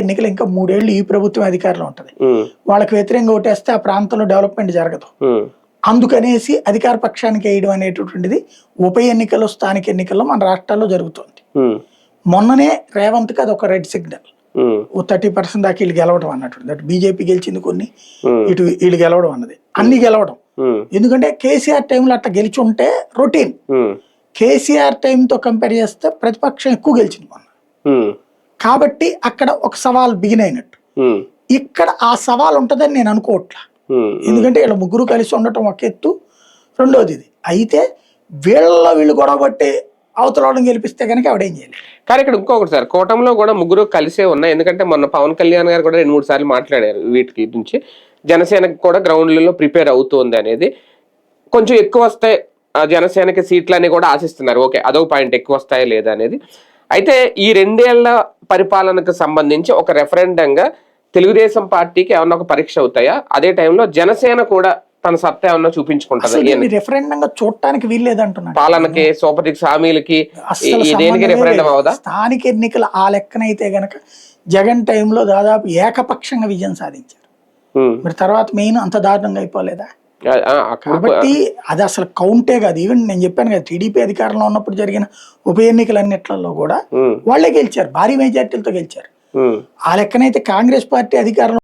ఎన్నికలు ఇంకా 3 ఏళ్ళు ఈ ప్రభుత్వం అధికారంలో ఉంటది. వాళ్ళకి వ్యతిరేకంగా ఓటేస్తే ఆ ప్రాంతంలో డెవలప్మెంట్ జరగదు. అందుకనేసి అధికార పక్షానికి వేయడం అనేటటువంటిది ఉప ఎన్నికలు, స్థానిక ఎన్నికల్లో మన రాష్ట్రాల్లో జరుగుతుంది. మొన్ననే రేవంత్ కి అది ఒక రెడ్ సిగ్నల్. 30% దాకా వీళ్ళు గెలవడం అన్నట్టు, బీజేపీ గెలిచింది కొన్ని, ఇటు వీళ్ళు గెలవడం అన్నది అన్ని గెలవడం. ఎందుకంటే కేసీఆర్ టైంలో అట్లా గెలిచి ఉంటే రొటీన్. కేసీఆర్ టైంతో కంపేర్ చేస్తే ప్రతిపక్షం ఎక్కువ గెలిచింది మొన్న. కాబట్టి అక్కడ ఒక సవాల్ బిగిన్ అయినట్టు. ఇక్కడ ఆ సవాల్ ఉంటుందని నేను అనుకోవట్లా. ఎందుకంటే వీళ్ళ ముగ్గురు కలిసి ఉండటం ఒక ఎత్తు, రెండోది ఇది. అయితే వీళ్ళు గొడవ పట్టి అవతల గెలిపిస్తే కనుక ఆవిడేం చేయలేదు. కానీ ఇక్కడ ఇంకొకటి సార్, కూటమిలో కూడా ముగ్గురు కలిసే ఉన్నాయి. ఎందుకంటే మొన్న పవన్ కళ్యాణ్ గారు కూడా 2-3 సార్లు మాట్లాడారు వీటికి నుంచి. జనసేనకి కూడా గ్రౌండ్లలో ప్రిపేర్ అవుతుంది అనేది. కొంచెం ఎక్కువ వస్తాయి జనసేనకి సీట్లని కూడా ఆశిస్తున్నారు. ఓకే, అదొక పాయింట్, ఎక్కువ వస్తాయా లేదా అనేది. అయితే ఈ 2 ఏళ్ల పరిపాలనకు సంబంధించి ఒక రెఫరెండంగా తెలుగుదేశం పార్టీకి ఏమన్నా ఒక పరీక్ష అవుతాయా? అదే టైంలో జనసేన కూడా తన సత్తా ఏమన్నా చూపించుకుంటారు. రెఫరెండంగా చూడటానికి వీల్లేదంటున్నారు. పాలనకి, సూపర్ హామీలకి దేనికి రెఫరెండం అవదా? స్థానిక ఎన్నికలు ఆ లెక్కనైతే గనక జగన్ టైంలో దాదాపు ఏకపక్షంగా విజయం సాధించారు. మరి తర్వాత మెయిన్ అంత దారుణంగా అయిపోలేదా? కాబట్టి అది అసలు కౌంటే కాదు. ఈవెన్ నేను చెప్పాను కదా, టీడీపీ అధికారంలో ఉన్నప్పుడు జరిగిన ఉప ఎన్నికలన్నిట్లలో కూడా వాళ్ళే గెలిచారు, భారీ మెజార్టీలతో గెలిచారు. ఆ లెక్కనైతే కాంగ్రెస్ పార్టీ అధికారంలో